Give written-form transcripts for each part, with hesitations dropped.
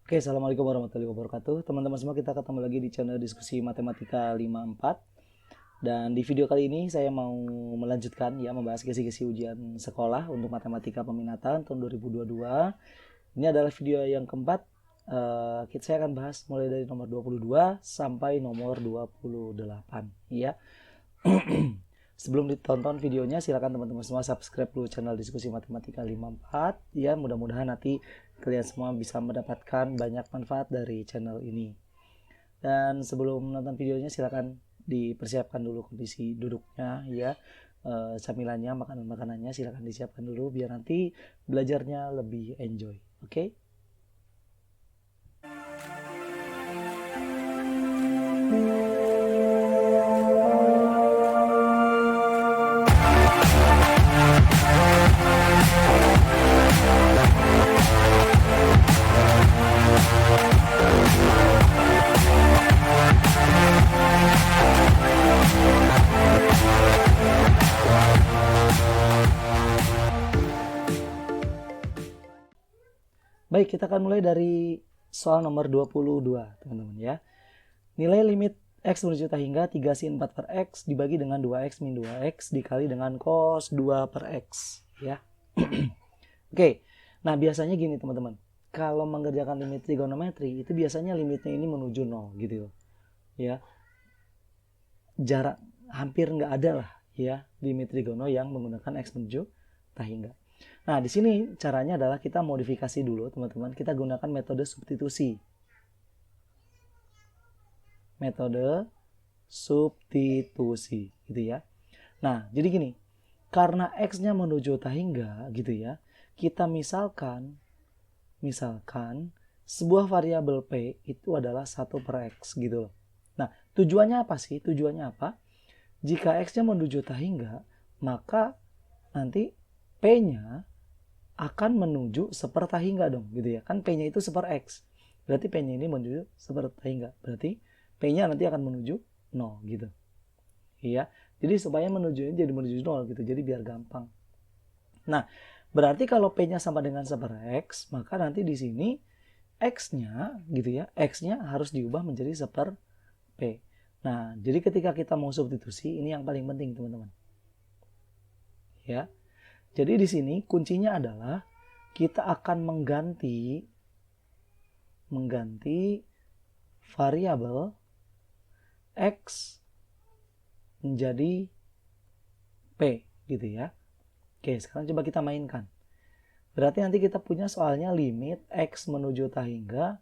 Oke, assalamualaikum warahmatullahi wabarakatuh. Teman-teman semua, kita ketemu lagi di channel diskusi matematika 54. Dan di video kali ini saya mau melanjutkan ya, membahas kisi-kisi ujian sekolah untuk matematika peminatan tahun 2022. Ini adalah video yang keempat. Saya akan bahas mulai dari nomor 22 sampai nomor 28 ya. Sebelum ditonton videonya, silakan teman-teman semua subscribe dulu channel diskusi matematika 54 ya. Mudah-mudahan nanti kalian semua bisa mendapatkan banyak manfaat dari channel ini. Dan sebelum nonton videonya, silakan dipersiapkan dulu kondisi duduknya ya. Camilannya, makanan-makanannya silakan disiapkan dulu biar nanti belajarnya lebih enjoy. Oke? Baik, kita akan mulai dari soal nomor 22, teman-teman ya. Nilai limit X menuju juta hingga 3 sin 4 per X dibagi dengan 2X min 2X dikali dengan cos 2 per X ya. Oke, nah biasanya gini teman-teman, kalau mengerjakan limit trigonometri itu biasanya limitnya ini menuju 0 gitu ya. Jarak hampir nggak ada lah ya limit trigono yang menggunakan X menuju tak hingga. Nah, di sini caranya adalah kita modifikasi dulu, teman-teman. Kita gunakan metode substitusi. Metode substitusi, gitu ya. Nah, jadi gini. Karena X-nya menuju tak hingga, gitu ya. Kita misalkan sebuah variabel P itu adalah 1 per X, gitu loh. Nah, tujuannya apa sih? Tujuannya apa? Jika X-nya menuju tak hingga, maka nanti P-nya akan menuju seperta hingga dong gitu ya, kan P-nya itu seper X, berarti P-nya ini menuju seperta hingga, berarti P-nya nanti akan menuju 0 gitu iya. Jadi supaya menuju ini jadi menuju 0 gitu, jadi biar gampang. Nah, berarti kalau P-nya sama dengan seper X, maka nanti di sini X-nya gitu ya, X-nya harus diubah menjadi seper P. Nah, jadi ketika kita mau substitusi, ini yang paling penting teman-teman ya. Jadi di sini kuncinya adalah kita akan mengganti variabel X menjadi P gitu ya. Oke, sekarang coba kita mainkan. Berarti nanti kita punya soalnya limit X menuju tak hingga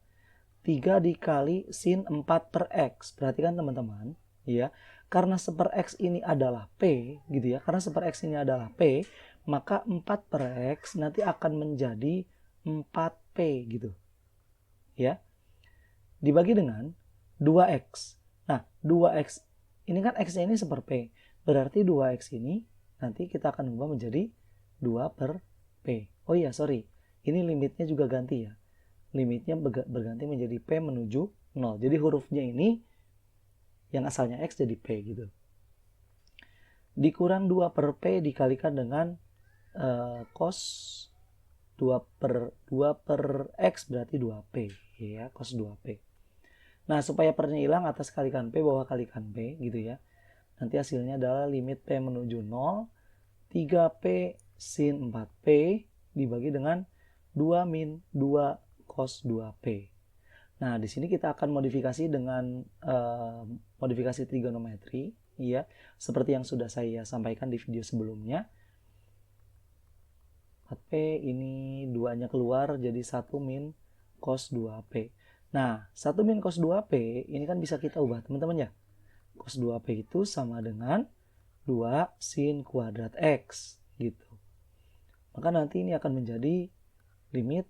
3 dikali sin 4 per X. Perhatikan teman-teman ya, karena seper X ini adalah P gitu ya, karena seper X ini adalah P, maka 4 per X nanti akan menjadi 4P gitu ya, dibagi dengan 2X. Nah, 2X ini kan X-nya ini seper P, berarti 2X ini nanti kita akan ubah menjadi 2 per P. Oh iya, sorry, ini limitnya juga ganti ya, limitnya berganti menjadi P menuju 0. Jadi hurufnya ini yang asalnya X jadi P gitu. Dikurang 2 per P dikalikan dengan cos 2 per X berarti 2P ya, cos 2P. Nah, supaya pernya hilang, atas kalikan P, bawah kalikan P gitu ya. Nanti hasilnya adalah limit P menuju 0, 3P sin 4P dibagi dengan 2 min 2 cos 2P. Nah, di sini kita akan modifikasi dengan modifikasi trigonometri ya, seperti yang sudah saya sampaikan di video sebelumnya. 4P ini 2-nya keluar jadi 1 min cos 2P. Nah, 1 min cos 2P ini kan bisa kita ubah teman-teman ya. Cos 2P itu sama dengan 2 sin kuadrat X gitu. Maka nanti ini akan menjadi limit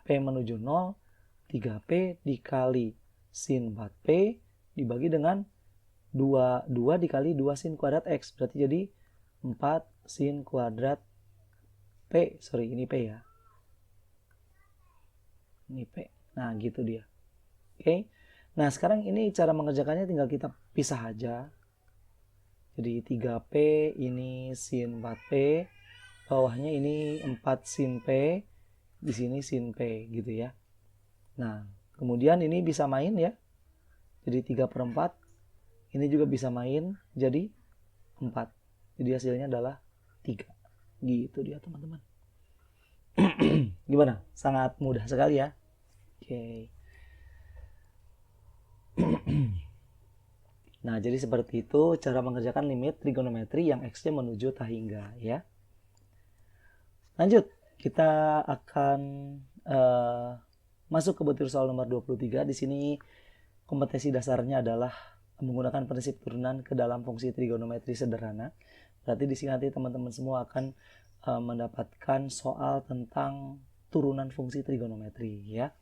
P menuju 0, 3P dikali sin 4P dibagi dengan 2 dikali 2 sin kuadrat X. Berarti jadi 4 sin kuadrat P. Sorry, ini P ya. Ini P. Nah, gitu dia. Oke. Nah, sekarang ini cara mengerjakannya tinggal kita pisah aja. Jadi 3P ini sin 4P, bawahnya ini 4 sin P, di sini sin P gitu ya. Nah, kemudian ini bisa main ya, jadi 3/4. Ini juga bisa main jadi 4. Jadi hasilnya adalah 3. Gitu dia teman-teman. Gimana? Sangat mudah sekali ya. Oke. Nah, jadi seperti itu cara mengerjakan limit trigonometri yang X-nya menuju tak hingga ya. Lanjut, kita akan masuk ke butir soal nomor 23. Di sini kompetensi dasarnya adalah menggunakan prinsip turunan ke dalam fungsi trigonometri sederhana. Berarti di sini nanti teman-teman semua akan mendapatkan soal tentang turunan fungsi trigonometri ya.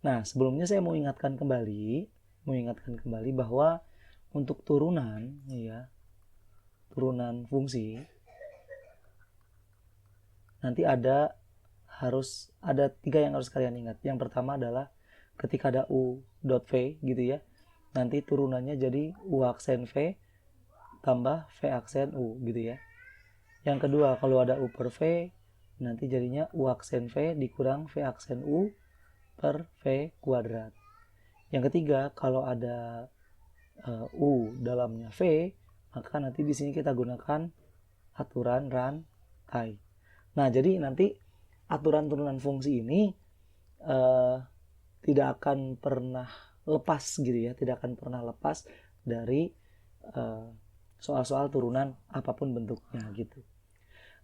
Nah, sebelumnya saya mau ingatkan kembali bahwa untuk turunan ya, turunan fungsi nanti harus ada 3 yang harus kalian ingat. Yang pertama adalah ketika ada u dot v gitu ya, nanti turunannya jadi u aksen v tambah v aksen u gitu ya. Yang kedua, kalau ada u per v, nanti jadinya u aksen v dikurang v aksen u per v kuadrat. Yang ketiga, kalau ada u dalamnya v, maka nanti di sini kita gunakan aturan rantai. Nah, jadi nanti aturan turunan fungsi ini tidak akan pernah lepas gitu ya, tidak akan pernah lepas dari soal-soal turunan apapun bentuknya gitu.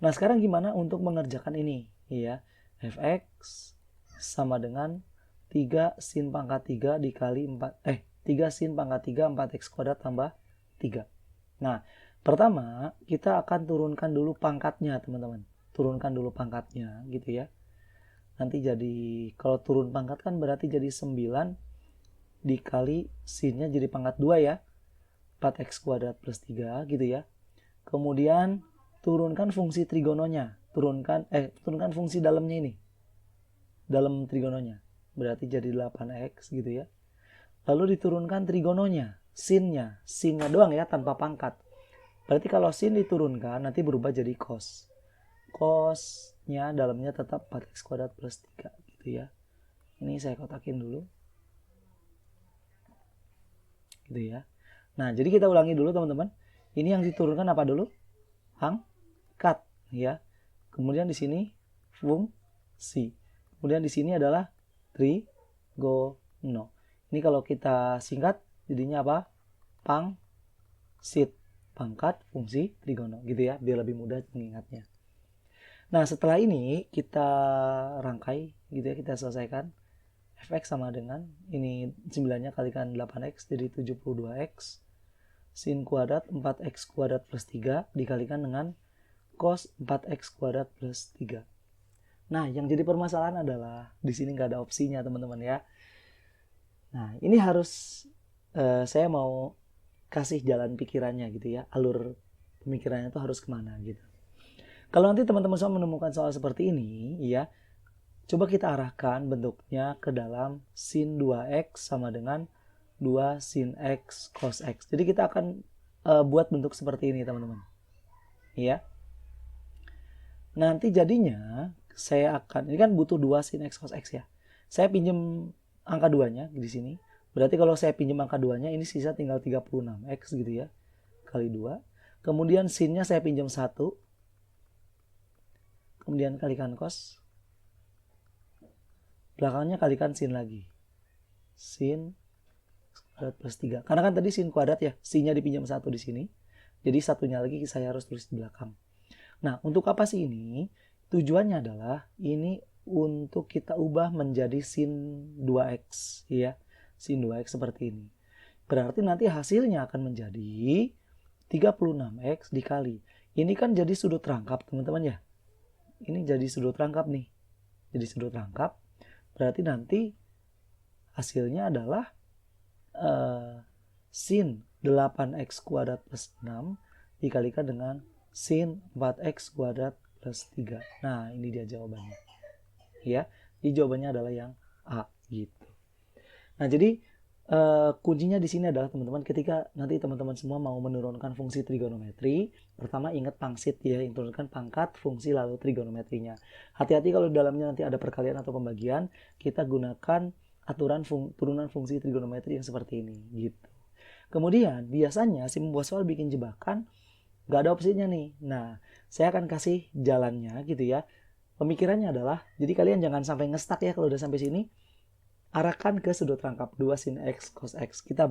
Nah, sekarang gimana untuk mengerjakan ini ya? Fx sama dengan 3 sin pangkat 3 dikali 3 sin pangkat 3 4x kuadrat tambah 3. Nah, pertama kita akan turunkan dulu pangkatnya teman-teman. Turunkan dulu pangkatnya gitu ya. Nanti jadi, kalau turun pangkat kan berarti jadi 9 dikali sinnya jadi pangkat 2 ya. 4x kuadrat plus 3 gitu ya. Kemudian turunkan fungsi trigononya. Turunkan fungsi dalamnya ini. Dalam trigononya. Berarti jadi 8x gitu ya. Lalu diturunkan trigononya, sinnya doang ya tanpa pangkat. Berarti kalau sin diturunkan nanti berubah jadi cos. Cosnya dalamnya tetap 4x kuadrat plus 3 gitu ya. Ini saya kotakin dulu. Gitu ya. Nah, jadi kita ulangi dulu teman-teman. Ini yang diturunkan apa dulu? Pangkat ya. Kemudian di sini fungsi. Kemudian di sini adalah trigono. Ini kalau kita singkat jadinya apa? Pangsit. Pangkat fungsi trigono gitu ya, biar lebih mudah mengingatnya. Nah, setelah ini kita rangkai gitu ya, kita selesaikan. Fx sama dengan ini 9-nya kalikan 8x jadi 72x. Sin kuadrat 4x kuadrat plus 3 dikalikan dengan cos 4x kuadrat plus 3. Nah, yang jadi permasalahan adalah di sini nggak ada opsinya teman-teman ya. Nah, ini harus saya mau kasih jalan pikirannya gitu ya, alur pemikirannya itu harus kemana gitu. Kalau nanti teman-teman semua menemukan soal seperti ini ya, coba kita arahkan bentuknya ke dalam sin 2x sama dengan 2 sin x cos x. Jadi kita akan buat bentuk seperti ini teman-teman. Ya. Nanti jadinya saya akan, ini kan butuh 2 sin x cos x ya. Saya pinjam angka 2-nya di sini. Berarti kalau saya pinjam angka 2-nya ini sisa tinggal 36x gitu ya. Kali 2. Kemudian sinnya saya pinjam 1. Kemudian kalikan cos. Belakangnya kalikan sin lagi. Sin kuadrat plus 3. Karena kan tadi sin kuadrat ya. Sinnya dipinjam 1 di sini. Jadi satunya lagi saya harus tulis di belakang. Nah, untuk apa sih ini? Tujuannya adalah ini untuk kita ubah menjadi sin 2x ya. Sin 2x seperti ini. Berarti nanti hasilnya akan menjadi 36x dikali. Ini kan jadi sudut rangkap teman-teman ya. Ini jadi sudut rangkap nih. Jadi sudut rangkap. Berarti nanti hasilnya adalah sin 8x kuadrat plus 6 dikalikan dengan sin 4x kuadrat plus 3. Nah, ini dia jawabannya. Ya, jadi jawabannya adalah yang A gitu. Nah, jadi kuncinya di sini adalah teman-teman, ketika nanti teman-teman semua mau menurunkan fungsi trigonometri, pertama ingat pangsit ya, turunkan pangkat fungsi lalu trigonometrinya. Hati-hati kalau di dalamnya nanti ada perkalian atau pembagian, kita gunakan aturan turunan fungsi trigonometri yang seperti ini gitu. Kemudian biasanya si membuat soal bikin jebakan nggak ada opsinya nih. Nah, saya akan kasih jalannya gitu ya. Pemikirannya adalah, jadi kalian jangan sampai ngestak ya kalau udah sampai sini. Arahkan ke sudut rangkap 2 sin X cos X. Kita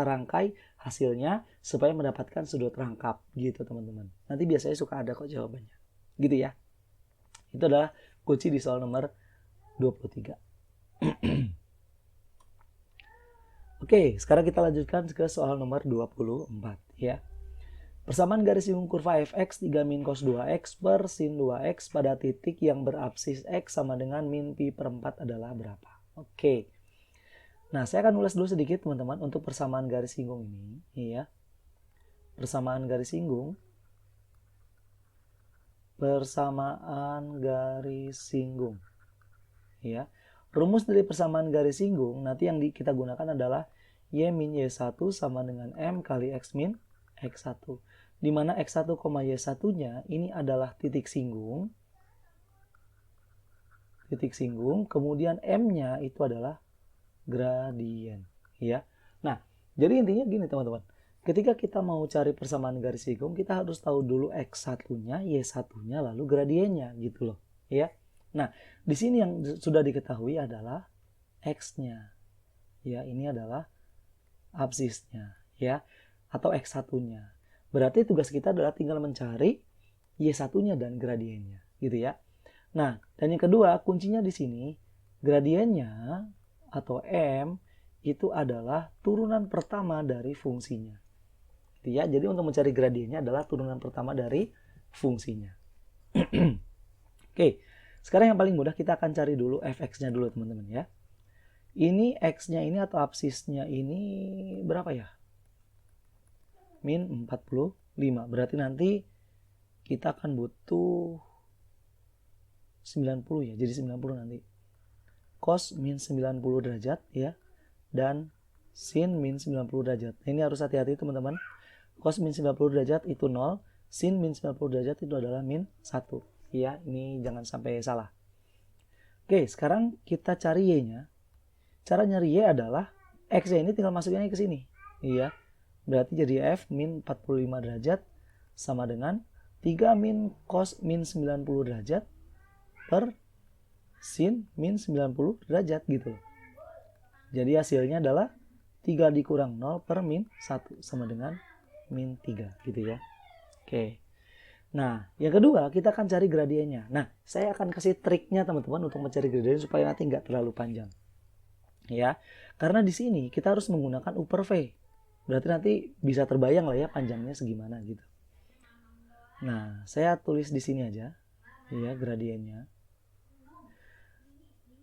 rangkai hasilnya supaya mendapatkan sudut rangkap gitu teman-teman. Nanti biasanya suka ada kok jawabannya. Gitu ya. Itu adalah kunci di soal nomor 23. Oke, sekarang kita lanjutkan ke soal nomor 24 ya. Persamaan garis singgung kurva fx 3 min cos 2x per sin 2x pada titik yang berabsis x sama dengan min pi per 4 adalah berapa? Oke. Nah, saya akan ulas dulu sedikit teman-teman untuk persamaan garis singgung ini, ya. Persamaan garis singgung. Persamaan garis singgung. Ya. Rumus dari persamaan garis singgung nanti yang kita gunakan adalah y min y1 sama dengan m kali x min x1. Di mana x1, y1-nya ini adalah titik singgung. Titik singgung, kemudian M-nya itu adalah gradien, ya. Nah, jadi intinya gini teman-teman. Ketika kita mau cari persamaan garis singgung, kita harus tahu dulu X1-nya, Y1-nya, lalu gradiennya gitu loh, ya. Nah, di sini yang sudah diketahui adalah X-nya. Ya, ini adalah absisnya, ya, atau X1-nya. Berarti tugas kita adalah tinggal mencari Y1-nya dan gradiennya, gitu ya. Nah, dan yang kedua, kuncinya di sini, gradiennya atau M itu adalah turunan pertama dari fungsinya. Gitu ya. Jadi untuk mencari gradiennya adalah turunan pertama dari fungsinya. Oke, sekarang yang paling mudah kita akan cari dulu fx-nya dulu teman-teman ya. Ini x-nya ini atau absisnya ini berapa ya? Min 45. Berarti nanti kita akan butuh 90 ya, jadi 90 nanti. Cos min 90 derajat ya, dan sin min 90 derajat. Nah, ini harus hati-hati teman-teman. Cos min 90 derajat itu 0, sin min 90 derajat itu adalah min 1. Ya, ini jangan sampai salah. Oke, sekarang kita cari y-nya. Cara nyari y adalah x-nya ini tinggal masukinnya ke sini. Iya. Berarti jadi f min 45 derajat sama dengan 3 min cos min 90 derajat per sin min 90 derajat gitu loh. Jadi hasilnya adalah 3 dikurang 0 per min 1 sama dengan min 3 gitu ya. Oke. Nah, yang kedua kita akan cari gradiennya. Nah, saya akan kasih triknya teman-teman untuk mencari gradien supaya nanti nggak terlalu panjang. Ya, karena di sini kita harus menggunakan U per V. Berarti nanti bisa terbayang lah ya panjangnya segimana gitu. Nah, saya tulis di sini aja ya gradiennya.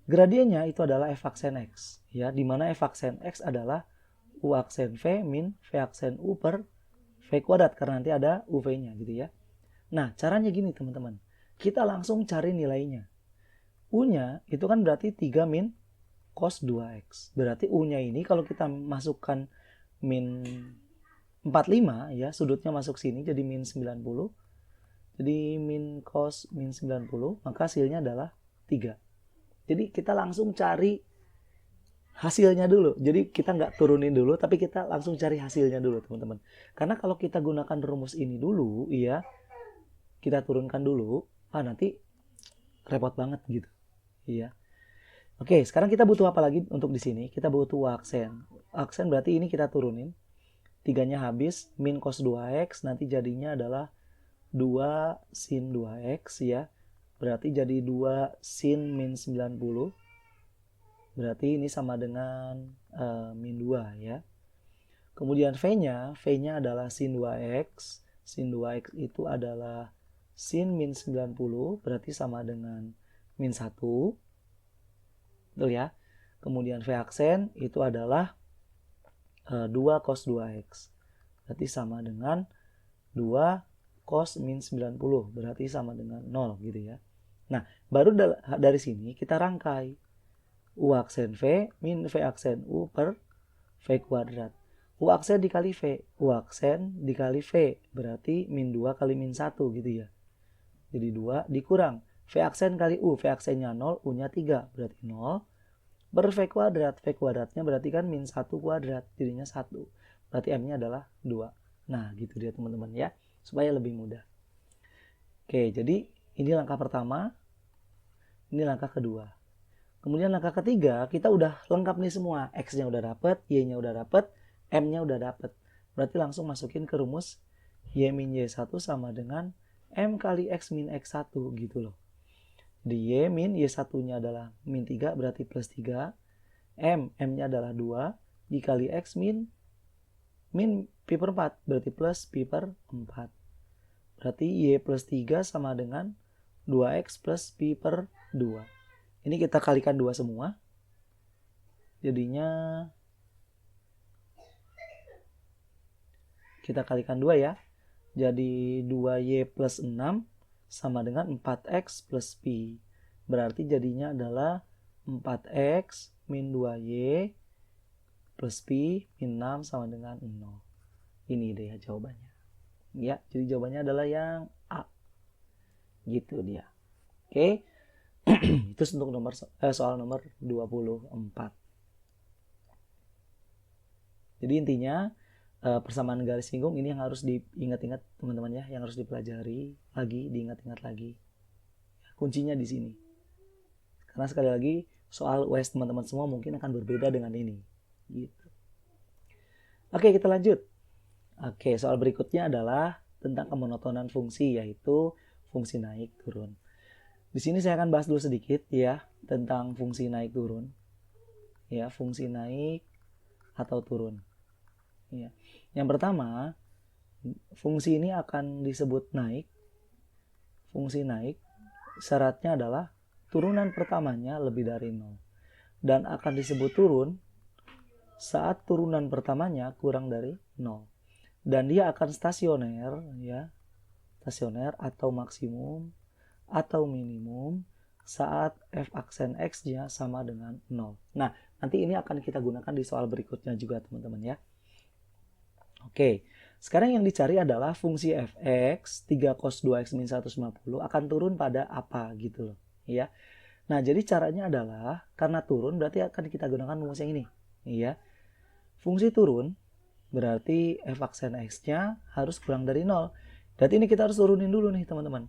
Gradiennya itu adalah f aksen x, ya, di mana f aksen x adalah u aksen v min v aksen u per v kuadrat karena nanti ada uv-nya gitu ya. Nah, caranya gini teman-teman. Kita langsung cari nilainya. U-nya itu kan berarti 3 min cos 2x. Berarti U-nya ini kalau kita masukkan min 45 ya, sudutnya masuk sini jadi min 90. Jadi min cos min 90, maka hasilnya adalah 3. Jadi kita langsung cari hasilnya dulu. Jadi kita nggak turunin dulu, tapi kita langsung cari hasilnya dulu teman-teman. Karena kalau kita gunakan rumus ini dulu, iya, kita turunkan dulu, nanti repot banget gitu. Iya. Oke, sekarang kita butuh apa lagi untuk di sini? Kita butuh aksen. Aksen berarti ini kita turunin. 3-nya habis, min cos 2x, nanti jadinya adalah 2 sin 2x ya. Berarti jadi 2 sin min 90. Berarti ini sama dengan min 2 ya. Kemudian V-nya adalah sin 2x. Sin 2x itu adalah sin min 90, berarti sama dengan min 1. Betul ya. Kemudian V aksen itu adalah 2 cos 2x. Berarti sama dengan 2 cos min 90. Berarti sama dengan 0 gitu ya. Nah, baru dari sini kita rangkai. U aksen V min V aksen U per V kuadrat. U aksen dikali V. U aksen dikali V. Berarti min 2 kali min 1 gitu ya. Jadi 2 dikurang. V aksen kali U. V aksennya 0, U-nya 3. Berarti 0. Per V kuadrat. V kuadratnya berarti kan min 1 kuadrat. Jadinya 1. Berarti M-nya adalah 2. Nah gitu dia teman-teman ya. Supaya lebih mudah. Oke, jadi ini langkah pertama. Ini langkah kedua. Kemudian langkah ketiga, kita udah lengkap nih semua. X-nya udah dapet, Y-nya udah dapet, M-nya udah dapet. Berarti langsung masukin ke rumus Y min Y1 sama dengan M kali X min X1 gitu loh. Di Y min Y1-nya adalah min 3 berarti plus 3. M-nya adalah 2 dikali X min pi per 4 berarti plus pi per 4. Berarti Y plus 3 sama dengan 2X plus pi per 2. Ini kita kalikan 2 semua. Jadinya kita kalikan 2 ya. Jadi 2Y plus 6 sama dengan 4X plus pi. Berarti jadinya adalah 4X min 2Y plus pi min 6 sama dengan 0. Ini deh jawabannya. Ya, jadi jawabannya adalah yang A. Gitu dia. Oke. Itu untuk soal nomor 24. Jadi intinya persamaan garis singgung ini yang harus diingat-ingat teman-teman ya, yang harus dipelajari lagi, diingat-ingat lagi. Kuncinya di sini. Karena sekali lagi soal US teman-teman semua mungkin akan berbeda dengan ini. Gitu. Oke, kita lanjut. Oke, soal berikutnya adalah tentang kemonotonan fungsi, yaitu fungsi naik turun. Di sini saya akan bahas dulu sedikit ya tentang fungsi naik turun. Ya, fungsi naik atau turun. Ya. Yang pertama, fungsi ini akan disebut naik. Fungsi naik syaratnya adalah turunan pertamanya lebih dari 0. Dan akan disebut turun saat turunan pertamanya kurang dari 0. Dan dia akan stasioner ya. Stasioner atau maksimum atau minimum saat f aksen x-nya sama dengan 0. Nah, nanti ini akan kita gunakan di soal berikutnya juga teman-teman ya. Oke, sekarang yang dicari adalah fungsi fx 3 cos 2x min 150 akan turun pada apa gitu loh ya. Nah, jadi caranya adalah karena turun berarti akan kita gunakan rumus yang ini ya. Fungsi turun berarti f aksen x-nya harus kurang dari 0. Berarti ini kita harus turunin dulu nih teman-teman.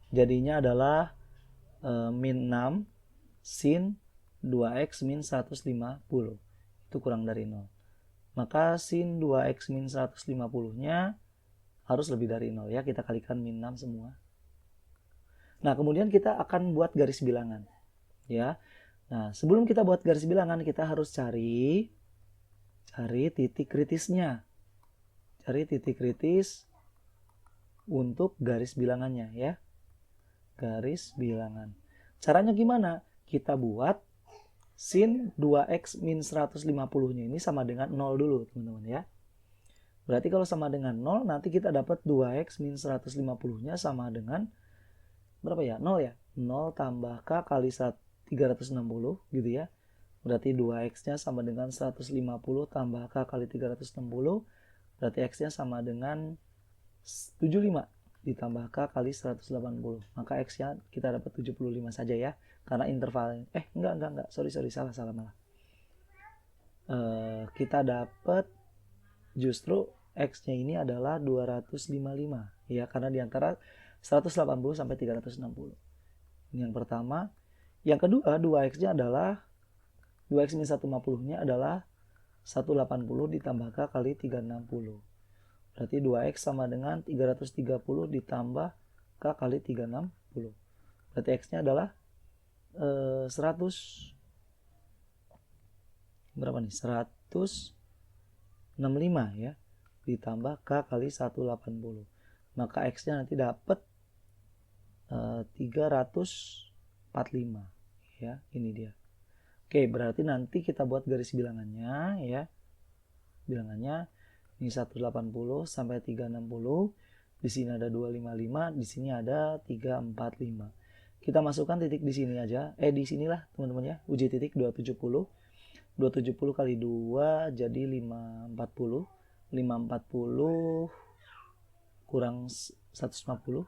Jadinya adalah min 6 sin 2x min 150. Itu kurang dari 0. Maka sin 2x min 150-nya harus lebih dari 0 ya. Kita kalikan min 6 semua. Nah, kemudian kita akan buat garis bilangan. Ya. Nah, sebelum kita buat garis bilangan, kita harus cari titik kritisnya. Cari titik kritis untuk garis bilangannya ya. Garis bilangan. Caranya gimana? Kita buat sin 2x min 150-nya ini sama dengan 0 dulu teman-teman ya. Berarti kalau sama dengan 0 nanti kita dapat 2x min 150-nya sama dengan berapa ya? 0 ya? 0 tambah k kali 360 gitu ya. Berarti 2x-nya sama dengan 150 tambah k kali 360. Berarti x-nya sama dengan 75 ditambah k kali 180. Maka x-nya kita dapat 75 saja ya. Karena intervalnya enggak, sorry salah malah. Kita dapat justru x-nya ini adalah 255 ya, karena diantara 180 sampai 360. Ini yang pertama. Yang kedua, 2x-nya adalah 2x min 150-nya adalah 180 ditambah k kali 360. Berarti 2x sama dengan 330 ditambah k kali 360. Berarti x-nya adalah 100 berapa nih? 165 ya. Ditambah k kali 180. Maka x-nya nanti dapat 345 ya. Ini dia. Oke, berarti nanti kita buat garis bilangannya ya. Bilangannya ini 180 sampai 360. Di sini ada 255, di sini ada 345. Kita masukkan titik di sini aja. Di sinilah teman-teman ya. Uji titik 270. 270 kali 2 jadi 540. 540 kurang 150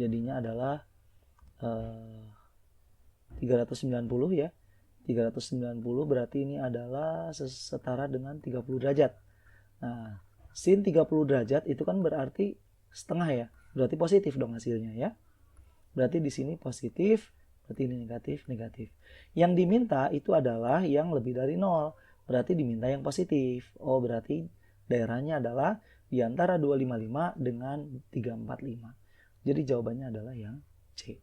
jadinya adalah 390 ya. 390 berarti ini adalah setara dengan 30 derajat. Nah, sin 30 derajat itu kan berarti setengah ya. Berarti positif dong hasilnya ya. Berarti di sini positif, berarti ini negatif, negatif. Yang diminta itu adalah yang lebih dari 0. Berarti diminta yang positif. Oh, berarti daerahnya adalah di antara 255 dengan 345. Jadi jawabannya adalah yang C.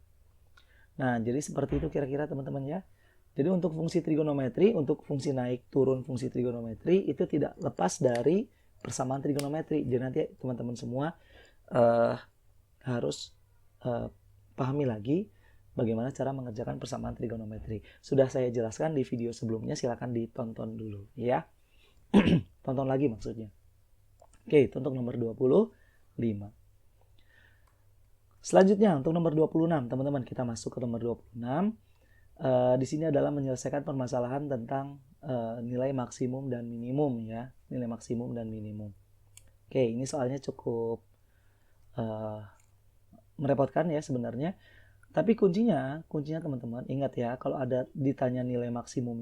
Nah, jadi seperti itu kira-kira teman-teman ya. Jadi untuk fungsi trigonometri, untuk fungsi naik turun fungsi trigonometri itu tidak lepas dari persamaan trigonometri. Jadi nanti teman-teman semua harus pahami lagi bagaimana cara mengerjakan persamaan trigonometri. Sudah saya jelaskan di video sebelumnya, silakan ditonton dulu ya. Tonton lagi maksudnya. Oke, itu untuk nomor 25. Selanjutnya untuk nomor 26, teman-teman kita masuk ke nomor 26. Di sini adalah menyelesaikan permasalahan tentang nilai maksimum dan minimum ya, nilai maksimum dan minimum. Oke, ini soalnya cukup merepotkan ya sebenarnya. Tapi kuncinya teman-teman ingat ya, kalau ada ditanya nilai maksimum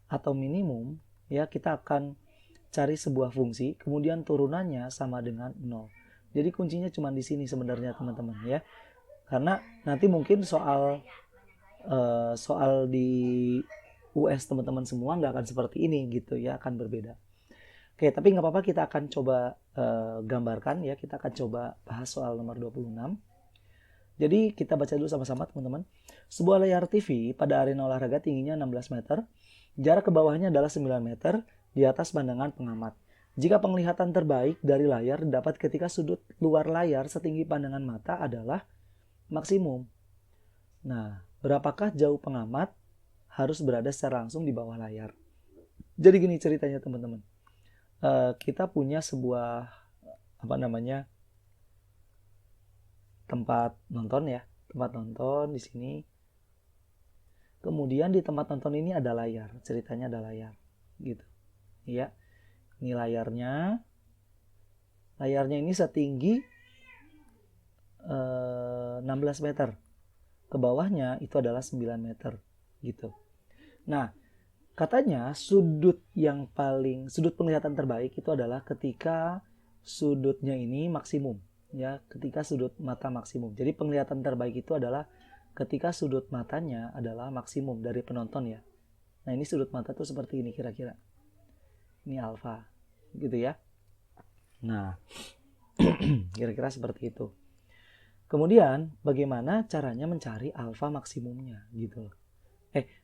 atau minimum ya, kita akan cari sebuah fungsi, kemudian turunannya sama dengan 0. Jadi kuncinya cuma di sini sebenarnya teman-teman ya. Karena nanti mungkin soal di US teman-teman semua nggak akan seperti ini gitu ya, akan berbeda. Oke, tapi nggak apa-apa, kita akan coba gambarkan ya, kita akan coba bahas soal nomor 26. Jadi kita baca dulu sama-sama teman-teman. Sebuah layar TV pada arena olahraga tingginya 16 meter, jarak ke bawahnya adalah 9 meter, di atas pandangan pengamat. Jika penglihatan terbaik dari layar dapat ketika sudut luar layar setinggi pandangan mata adalah maksimum. Nah, berapakah jauh pengamat harus berada secara langsung di bawah layar? Jadi gini ceritanya teman-teman. Kita punya sebuah tempat nonton ya, tempat nonton di sini. Kemudian di tempat nonton ini ada layar, ceritanya ada layar, gitu. Ya, ini layarnya ini setinggi 16 meter, ke bawahnya itu adalah 9 meter gitu. Nah, katanya sudut penglihatan terbaik itu adalah ketika sudutnya ini maksimum ya, ketika sudut mata maksimum. Jadi penglihatan terbaik itu adalah ketika sudut matanya adalah maksimum dari penonton ya. Nah, ini sudut mata tuh seperti ini kira-kira. Ini alfa gitu ya. Nah, kira-kira seperti itu. Kemudian bagaimana caranya mencari alfa maksimumnya gitu loh.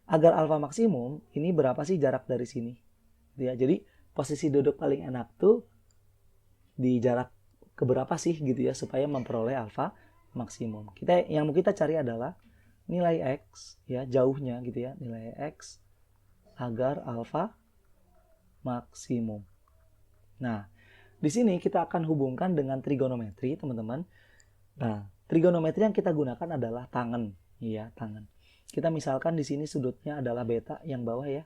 Agar alfa maksimum ini berapa sih jarak dari sini? Ya, jadi posisi duduk paling enak tuh di jarak keberapa sih gitu ya, supaya memperoleh alfa maksimum. Yang mau kita cari adalah nilai X ya, jauhnya gitu ya, nilai X agar alfa maksimum. Nah, di sini kita akan hubungkan dengan trigonometri, teman-teman. Nah, trigonometri yang kita gunakan adalah tangen, ya, tangen. Kita misalkan di sini sudutnya adalah beta yang bawah ya.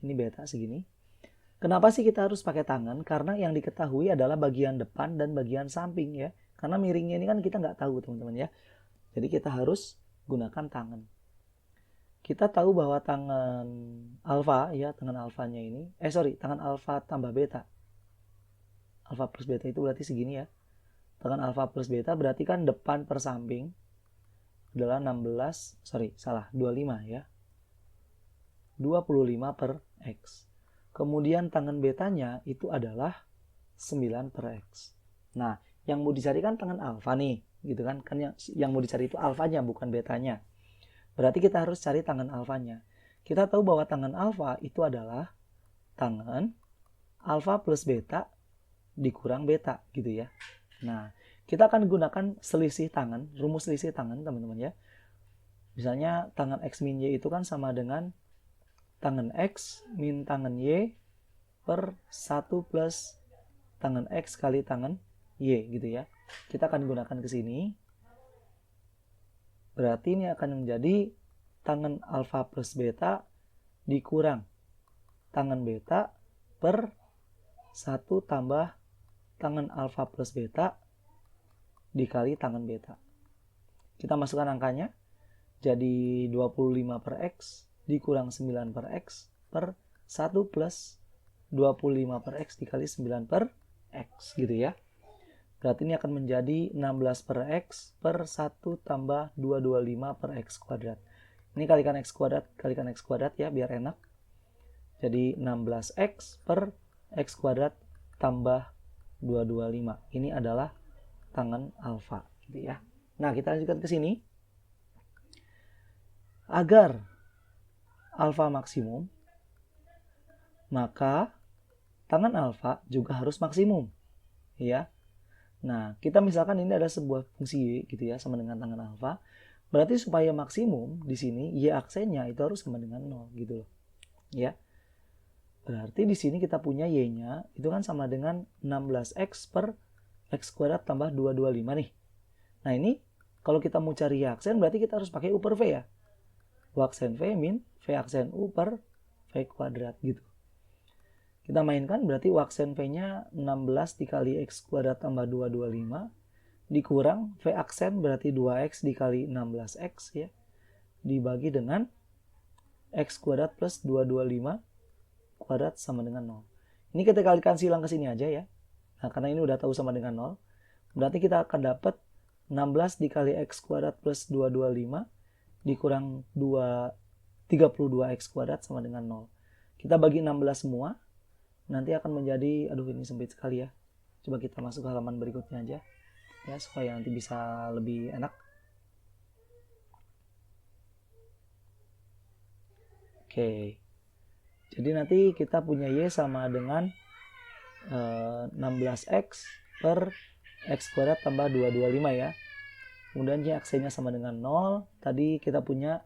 Ini beta segini. Kenapa sih kita harus pakai tangan? Karena yang diketahui adalah bagian depan dan bagian samping ya. Karena miringnya ini kan kita nggak tahu, teman-teman ya. Jadi kita harus gunakan tangan. Kita tahu bahwa tangan alfa ya, tangan alfa tambah beta. Alfa plus beta itu berarti segini ya. Tangan alfa plus beta berarti kan depan per samping adalah 25 ya. 25 per X. Kemudian tangan betanya itu adalah 9 per X. Nah, yang mau dicari kan tangan alfa nih, gitu kan? Kan yang mau dicari itu alfanya bukan betanya. Berarti kita harus cari tangan alfanya. Kita tahu bahwa tangan alfa itu adalah tangan alfa plus beta dikurang beta gitu ya. Nah, kita akan gunakan selisih tangan, rumus selisih tangan teman-teman ya. Misalnya tangan X min Y itu kan sama dengan tangan X min tangan Y per 1 plus tangan X kali tangan Y gitu ya. Kita akan gunakan ke sini. Berarti ini akan menjadi tangen alfa plus beta dikurang tangen beta per 1 tambah tangen alfa plus beta dikali tangen beta. Kita masukkan angkanya. Jadi 25 per X dikurang 9 per X per 1 plus 25 per X dikali 9 per X gitu ya. Berarti ini akan menjadi 16 per X per 1 tambah 225 per X kuadrat. Ini kalikan X kuadrat ya biar enak. Jadi 16X per X kuadrat tambah 225. Ini adalah tangen alfa gitu ya. Nah, kita lanjutkan ke sini. Agar alfa maksimum, maka tangen alfa juga harus maksimum. Ya. Nah, kita misalkan ini ada sebuah fungsi Y gitu ya, sama dengan tangen alfa. Berarti supaya maksimum di sini Y aksennya itu harus sama dengan 0 gitu loh. Ya. Berarti di sini kita punya Y-nya itu kan sama dengan 16X per X kuadrat tambah 225 nih. Nah, ini kalau kita mau cari Y aksen berarti kita harus pakai U per V ya. U aksen V min V aksen U per V kuadrat gitu. Kita mainkan berarti U aksen V-nya 16 dikali X kuadrat tambah 225 dikurang V aksen berarti 2X dikali 16X ya. Dibagi dengan X kuadrat plus 225 kuadrat sama dengan 0. Ini kita kalikan silang ke sini aja ya. Nah, karena ini udah tahu sama dengan 0. Berarti kita akan dapat 16 dikali X kuadrat plus 225 dikurang 32X kuadrat sama dengan 0. Kita bagi 16 semua. Nanti akan menjadi, aduh ini sempit sekali ya. Coba kita masuk ke halaman berikutnya aja. Ya, supaya nanti bisa lebih enak. Oke. Jadi nanti kita punya Y sama dengan 16X per X kuadrat tambah 225 ya. Kemudian Y aksennya sama dengan 0. Tadi kita punya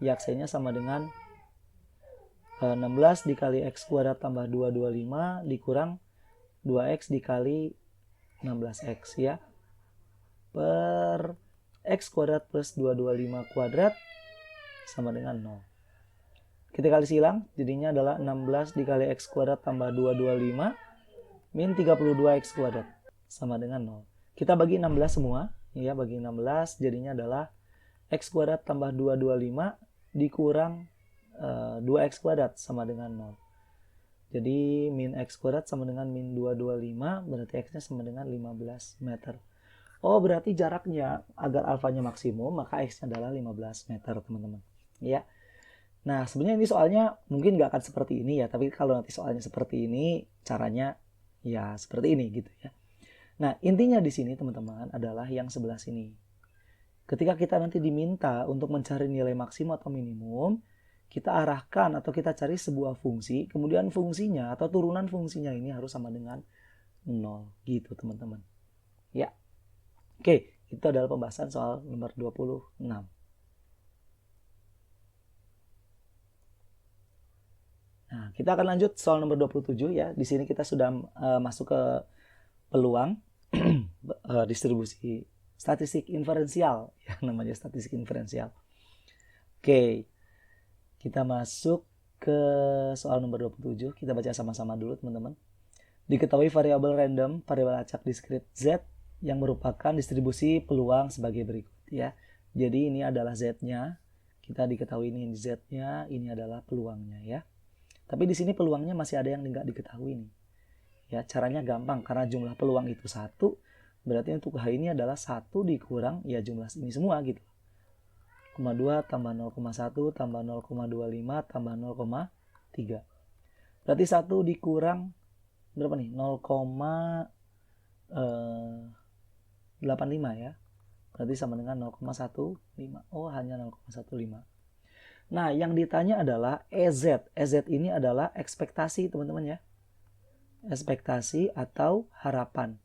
Y aksennya sama dengan 16 dikali X kuadrat tambah 225 dikurang 2X dikali 16X ya. Per X kuadrat plus 225 kuadrat sama dengan 0. Kita kali silang, jadinya adalah 16 dikali X kuadrat tambah 225 min 32X kuadrat sama dengan 0. Kita bagi 16 semua. Ya, bagi 16 jadinya adalah X kuadrat tambah 225 dikurang 2X kuadrat sama dengan 0. Jadi min X kuadrat sama dengan min 225, berarti X-nya sama dengan 15 meter. Oh, berarti jaraknya agar alfanya maksimum, maka X-nya adalah 15 meter, teman-teman. Ya. Nah, sebenarnya ini soalnya mungkin nggak akan seperti ini ya, tapi kalau nanti soalnya seperti ini, caranya ya seperti ini gitu ya. Nah, intinya di sini teman-teman adalah yang sebelah sini. Ketika kita nanti diminta untuk mencari nilai maksimum atau minimum, kita arahkan atau kita cari sebuah fungsi, kemudian fungsinya atau turunan fungsinya ini harus sama dengan 0 gitu teman-teman. Ya. Oke, itu adalah pembahasan soal nomor 26. Nah, kita akan lanjut soal nomor 27 ya. Di sini kita sudah masuk ke peluang distribusi statistik inferensial ya, namanya statistik inferensial. Oke. Kita masuk ke soal nomor 27. Kita baca sama-sama dulu teman-teman. Diketahui variabel random, variabel acak diskrit Z yang merupakan distribusi peluang sebagai berikut ya. Jadi ini adalah Z-nya. Kita diketahui ini Z-nya, ini adalah peluangnya ya. Tapi di sini peluangnya masih ada yang nggak diketahui nih. Ya, caranya gampang karena jumlah peluang itu 1, berarti untuk H ini adalah 1 dikurang ya jumlah ini semua gitu. 0,2 tambah 0,1 tambah 0,25 tambah 0,3. Berarti 1 dikurang berapa nih? 0,85 ya. Berarti sama dengan 0,15. Oh, hanya 0,15. Nah, yang ditanya adalah EZ. EZ ini adalah ekspektasi teman-teman ya. Ekspektasi atau harapan.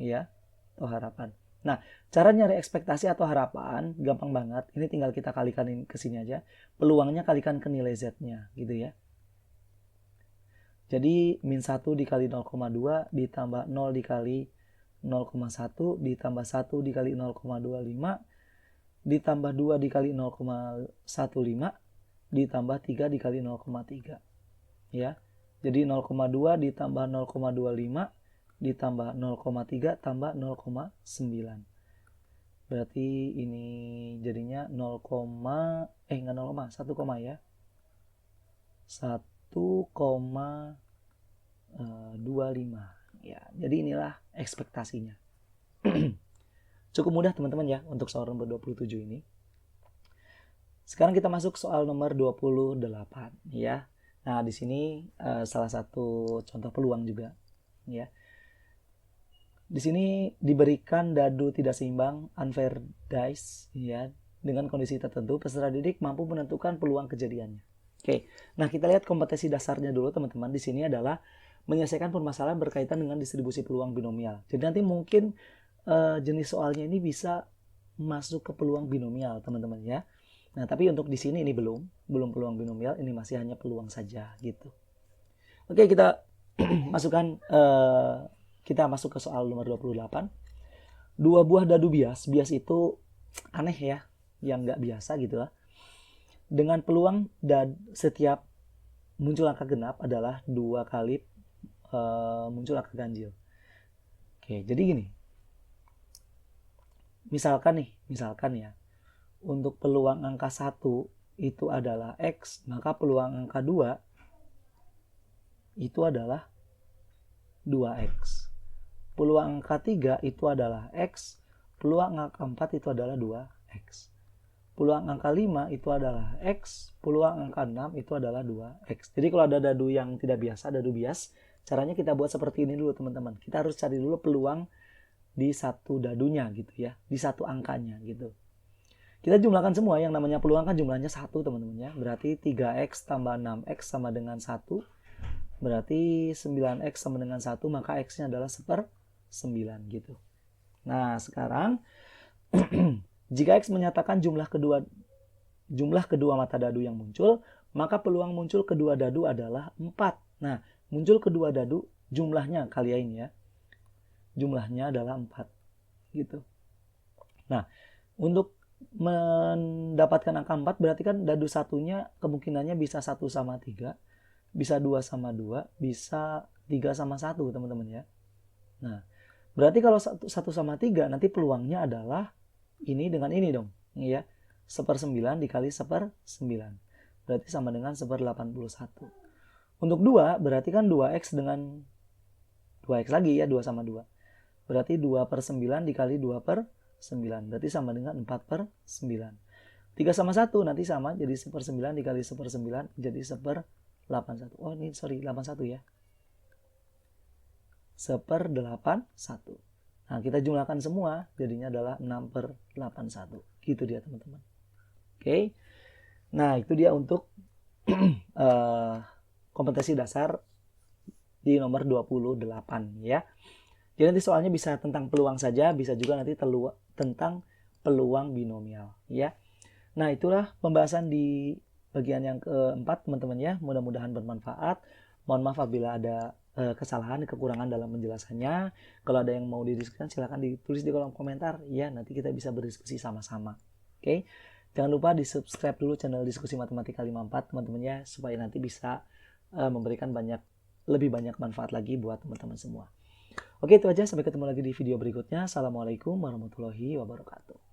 Ya, atau harapan. Nah, cara nyari ekspektasi atau harapan gampang banget. Ini tinggal kita kalikan ke sini aja. Peluangnya kalikan ke nilai Z-nya gitu ya. Jadi min 1 dikali 0,2 ditambah 0 dikali 0,1 ditambah 1 dikali 0,25 ditambah 2 dikali 0,15 ditambah 3 dikali 0,3 ya. Jadi 0,2 ditambah 0,25 ditambah 0,3 tambah 0,9. Berarti ini jadinya 0, enggak 0, 1, ya. 1,25 ya. Jadi inilah ekspektasinya. Cukup mudah teman-teman ya untuk soal nomor 27 ini. Sekarang kita masuk soal nomor 28 ya. Nah, di sini salah satu contoh peluang juga ya. Di sini diberikan dadu tidak seimbang, unfair dice ya, dengan kondisi tertentu peserta didik mampu menentukan peluang kejadiannya. Oke. Nah, kita lihat kompetensi dasarnya dulu teman-teman. Di sini adalah menyelesaikan permasalahan berkaitan dengan distribusi peluang binomial. Jadi nanti mungkin jenis soalnya ini bisa masuk ke peluang binomial teman-teman ya. Nah, tapi untuk di sini ini belum peluang binomial, ini masih hanya peluang saja gitu. Oke, kita kita masuk ke soal nomor 28. Dua buah dadu bias itu aneh ya, yang nggak biasa gitu lah. Dengan peluang setiap muncul angka genap adalah 2 kali muncul angka ganjil. Oke, jadi gini. Misalkan ya, untuk peluang angka 1 itu adalah X, maka peluang angka 2 itu adalah 2X. Peluang angka 3 itu adalah X, peluang angka 4 itu adalah 2X. Peluang angka 5 itu adalah X, peluang angka 6 itu adalah 2X. Jadi kalau ada dadu yang tidak biasa, dadu bias, caranya kita buat seperti ini dulu teman-teman. Kita harus cari dulu peluang di satu dadunya gitu ya, di satu angkanya gitu. Kita jumlahkan semua, yang namanya peluang kan jumlahnya 1 teman-teman ya. Berarti 3X tambah 6X sama dengan 1. Berarti 9X sama dengan 1, maka X-nya adalah 1/9 gitu. Nah, sekarang jika X menyatakan jumlah kedua mata dadu yang muncul, maka peluang muncul kedua dadu adalah 4. Nah, muncul kedua dadu jumlahnya kalian ya. Jumlahnya adalah 4 gitu. Nah, untuk mendapatkan angka 4 berarti kan dadu satunya kemungkinannya bisa 1 sama 3, bisa 2 sama 2, bisa 3 sama 1 teman-teman ya. Nah, berarti kalau 1 sama 3 nanti peluangnya adalah ini dengan ini dong ya. 1/9 dikali 1/9 berarti sama dengan 1/81. Untuk 2 berarti kan 2X dengan 2X lagi ya, 2 sama 2. Berarti 2/9 dikali 2/9 berarti sama dengan 4/9. 3 sama 1 nanti sama, jadi 1/9 dikali 1/9 jadi 1/81. Oh ini sorry 81 ya. 1/81. Nah, kita jumlahkan semua jadinya adalah 6/81. Gitu dia teman-teman. Oke. Nah, itu dia untuk kompetensi dasar di nomor 28 ya. Jadi nanti soalnya bisa tentang peluang saja, bisa juga nanti tentang peluang binomial ya. Nah, itulah pembahasan di bagian yang keempat teman-teman ya. Mudah-mudahan bermanfaat. Mohon maaf apabila ada kesalahan, kekurangan dalam menjelaskannya. Kalau ada yang mau didiskusikan silahkan ditulis di kolom komentar ya, nanti kita bisa berdiskusi sama-sama. Oke. Jangan lupa di-subscribe dulu channel Diskusi Matematika 54 teman-teman ya, supaya nanti bisa memberikan lebih banyak manfaat lagi buat teman-teman semua. Oke, itu aja. Sampai ketemu lagi di video berikutnya. Assalamualaikum warahmatullahi wabarakatuh.